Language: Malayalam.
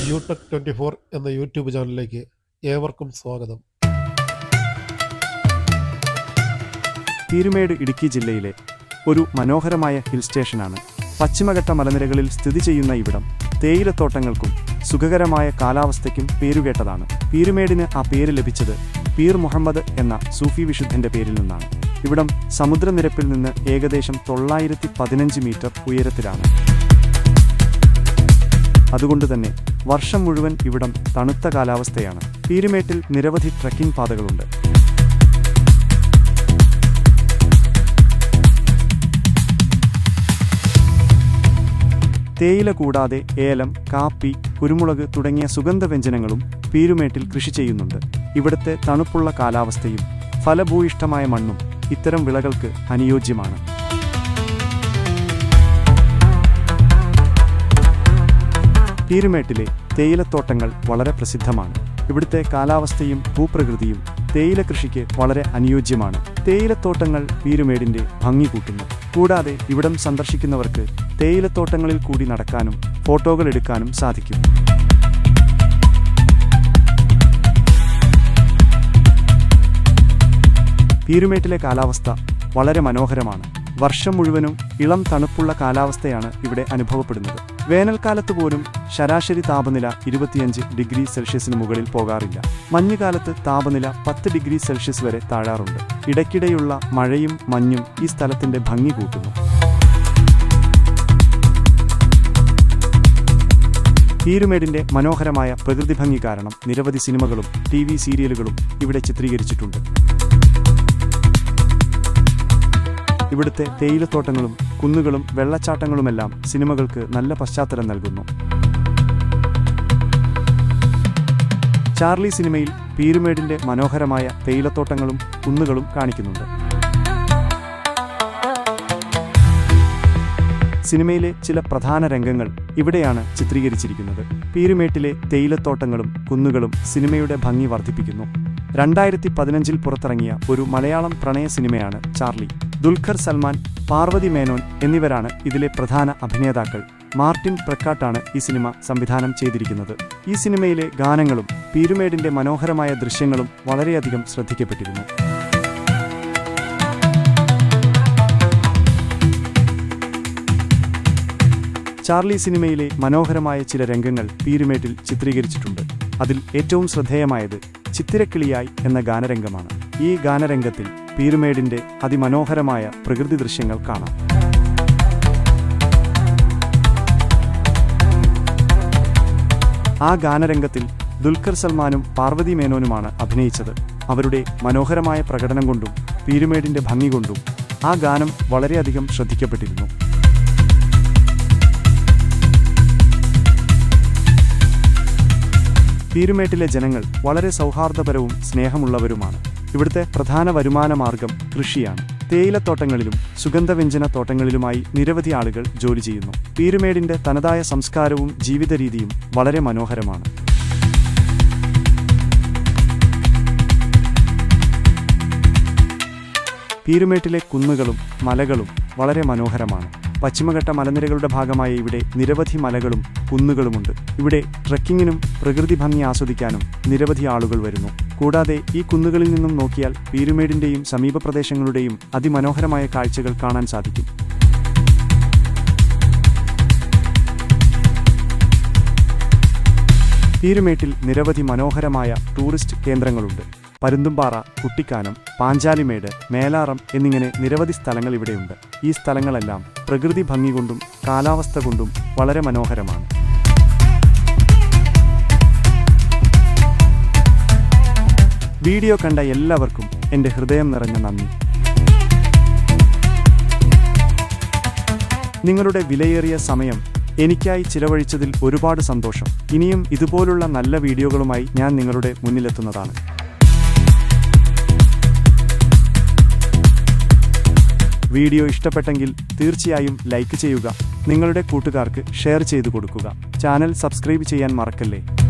യൂടെക് 24 എന്ന യൂട്യൂബ് ചാനലിലേക്ക് ഏവർക്കും സ്വാഗതം. പീരുമേട് ഇടുക്കി ജില്ലയിലെ ഒരു മനോഹരമായ ഹിൽ സ്റ്റേഷനാണ്. പശ്ചിമഘട്ട മലനിരകളിൽ സ്ഥിതി ചെയ്യുന്ന ഇവിടം തേയിലത്തോട്ടങ്ങൾക്കും സുഖകരമായ കാലാവസ്ഥയ്ക്കും പേരുകേട്ടതാണ്. പീരുമേടിന് ആ പേര് ലഭിച്ചത് പീർ മുഹമ്മദ് എന്ന സൂഫി വിശുദ്ധന്റെ പേരിൽ നിന്നാണ്. ഇവിടം സമുദ്രനിരപ്പിൽ നിന്ന് ഏകദേശം 915 മീറ്റർ ഉയരത്തിലാണ്. അതുകൊണ്ടുതന്നെ വർഷം മുഴുവൻ ഇവിടം തണുത്ത കാലാവസ്ഥയാണ്. പീരുമേട്ടിൽ നിരവധി ട്രെക്കിംഗ് പാതകളുണ്ട്. തേയില കൂടാതെ ഏലം, കാപ്പി, കുരുമുളക് തുടങ്ങിയ സുഗന്ധവ്യഞ്ജനങ്ങളും പീരുമേട്ടിൽ കൃഷി ചെയ്യുന്നുണ്ട്. ഇവിടുത്തെ തണുപ്പുള്ള കാലാവസ്ഥയും ഫലഭൂയിഷ്ഠമായ മണ്ണും ഇത്തരം വിളകൾക്ക് അനുയോജ്യമാണ്. പീരുമേട്ടിലെ തേയിലത്തോട്ടങ്ങൾ വളരെ പ്രസിദ്ധമാണ്. ഇവിടുത്തെ കാലാവസ്ഥയും ഭൂപ്രകൃതിയും തേയില കൃഷിക്ക് വളരെ അനുയോജ്യമാണ്. തേയിലത്തോട്ടങ്ങൾ പീരുമേടിന്റെ ഭംഗി കൂട്ടുന്നു. കൂടാതെ ഇവിടം സന്ദർശിക്കുന്നവർക്ക് തേയിലത്തോട്ടങ്ങളിൽ കൂടി നടക്കാനും ഫോട്ടോകൾ എടുക്കാനും സാധിക്കും. പീരുമേട്ടിലെ കാലാവസ്ഥ വളരെ മനോഹരമാണ്. വർഷം മുഴുവനും ഇളം തണുപ്പുള്ള കാലാവസ്ഥയാണ് ഇവിടെ അനുഭവപ്പെടുന്നത്. വേനൽക്കാലത്ത് പോലും ശരാശരി താപനില 25 ഡിഗ്രി സെൽഷ്യസിന് മുകളിൽ പോകാറില്ല. മഞ്ഞുകാലത്ത് താപനില 10 ഡിഗ്രി സെൽഷ്യസ് വരെ താഴാറുണ്ട്. ഇടയ്ക്കിടെയുള്ള മഴയും മഞ്ഞും ഈ സ്ഥലത്തിന്റെ ഭംഗി കൂട്ടുന്നു. പീരുമേടിന്റെ മനോഹരമായ പ്രകൃതി ഭംഗി കാരണം നിരവധി സിനിമകളും TV സീരിയലുകളും ഇവിടെ ചിത്രീകരിച്ചിട്ടുണ്ട്. ഇവിടുത്തെ തേയിലത്തോട്ടങ്ങളും കുന്നുകളും വെള്ളച്ചാട്ടങ്ങളുമെല്ലാം സിനിമകൾക്ക് നല്ല പശ്ചാത്തലം നൽകുന്നു. ചാർലി സിനിമയിൽ പീരുമേടിന്റെ മനോഹരമായ തേയിലത്തോട്ടങ്ങളും കുന്നുകളും കാണിക്കുന്നുണ്ട്. സിനിമയിലെ ചില പ്രധാന രംഗങ്ങൾ ഇവിടെയാണ് ചിത്രീകരിച്ചിരിക്കുന്നത്. പീരുമേട്ടിലെ തേയിലത്തോട്ടങ്ങളും കുന്നുകളും സിനിമയുടെ ഭംഗി വർദ്ധിപ്പിക്കുന്നു. 2015 പുറത്തിറങ്ങിയ ഒരു മലയാളം പ്രണയ സിനിമയാണ് ചാർലി. ദുൽഖർ സൽമാൻ, പാർവതി മേനോൻ എന്നിവരാണ് ഇതിലെ പ്രധാന അഭിനേതാക്കൾ. മാർട്ടിൻ പ്രക്കാട്ടാണ് ഈ സിനിമ സംവിധാനം ചെയ്തിരിക്കുന്നത്. ഈ സിനിമയിലെ ഗാനങ്ങളും പീരുമേടിന്റെ മനോഹരമായ ദൃശ്യങ്ങളും വളരെയധികം ശ്രദ്ധിക്കപ്പെട്ടിരുന്നു. ചാർലി സിനിമയിലെ മനോഹരമായ ചില രംഗങ്ങൾ പീരുമേട്ടിൽ ചിത്രീകരിച്ചിട്ടുണ്ട്. അതിൽ ഏറ്റവും ശ്രദ്ധേയമായത് ചിത്തിരക്കിളിയായി എന്ന ഗാനരംഗമാണ്. ഈ ഗാനരംഗത്തിൽ പീരുമേടിന്റെ അതിമനോഹരമായ പ്രകൃതി ദൃശ്യങ്ങൾ കാണാം. ആ ഗാനരംഗത്തിൽ ദുൽഖർ സൽമാനും പാർവതി മേനോനുമാണ് അഭിനയിച്ചത്. അവരുടെ മനോഹരമായ പ്രകടനം കൊണ്ടും പീരുമേടിന്റെ ഭംഗി കൊണ്ടും ആ ഗാനം വളരെയധികം ശ്രദ്ധിക്കപ്പെട്ടിരുന്നു. പീരുമേട്ടിലെ ജനങ്ങൾ വളരെ സൗഹാർദ്ദപരവും സ്നേഹമുള്ളവരുമാണ്. ഇവിടുത്തെ പ്രധാന വരുമാന മാർഗം കൃഷിയാണ്. തേയിലത്തോട്ടങ്ങളിലും സുഗന്ധവ്യഞ്ജന തോട്ടങ്ങളിലുമായി നിരവധി ആളുകൾ ജോലി ചെയ്യുന്നു. പീരുമേടിന്റെ തനതായ സംസ്കാരവും ജീവിതരീതിയും വളരെ മനോഹരമാണ്. പീരുമേട്ടിലെ കുന്നുകളും മലകളും വളരെ മനോഹരമാണ്. പശ്ചിമഘട്ട മലനിരകളുടെ ഭാഗമായ ഇവിടെ നിരവധി മലകളും കുന്നുകളുമുണ്ട്. ഇവിടെ ട്രെക്കിങ്ങിനും പ്രകൃതി ഭംഗി ആസ്വദിക്കാനും നിരവധി ആളുകൾ വരുന്നു. കൂടാതെ ഈ കുന്നുകളിൽ നിന്നും നോക്കിയാൽ പീരുമേടിന്റെയും സമീപ പ്രദേശങ്ങളുടെയും അതിമനോഹരമായ കാഴ്ചകൾ കാണാൻ സാധിക്കും. പീരുമേട്ടിൽ നിരവധി മനോഹരമായ ടൂറിസ്റ്റ് കേന്ദ്രങ്ങളുണ്ട്. പരുന്തുംപാറ, കുട്ടിക്കാനം, പാഞ്ചാലിമേട്, മേലാറം എന്നിങ്ങനെ നിരവധി സ്ഥലങ്ങൾ ഇവിടെയുണ്ട്. ഈ സ്ഥലങ്ങളെല്ലാം പ്രകൃതി ഭംഗി കൊണ്ടും കാലാവസ്ഥ കൊണ്ടും വളരെ മനോഹരമാണ്. വീഡിയോ കണ്ട എല്ലാവർക്കും എൻ്റെ ഹൃദയം നിറഞ്ഞ നന്ദി. നിങ്ങളുടെ വിലയേറിയ സമയം എനിക്കായി ചിലവഴിച്ചതിൽ ഒരുപാട് സന്തോഷം. ഇനിയും ഇതുപോലുള്ള നല്ല വീഡിയോകളുമായി ഞാൻ നിങ്ങളുടെ മുന്നിലെത്തുന്നതാണ്. വീഡിയോ ഇഷ്ടപ്പെട്ടെങ്കിൽ തീർച്ചയായും ലൈക്ക് ചെയ്യുക. നിങ്ങളുടെ കൂട്ടുകാർക്ക് ഷെയർ ചെയ്തു കൊടുക്കുക. ചാനൽ സബ്സ്ക്രൈബ് ചെയ്യാൻ മറക്കല്ലേ.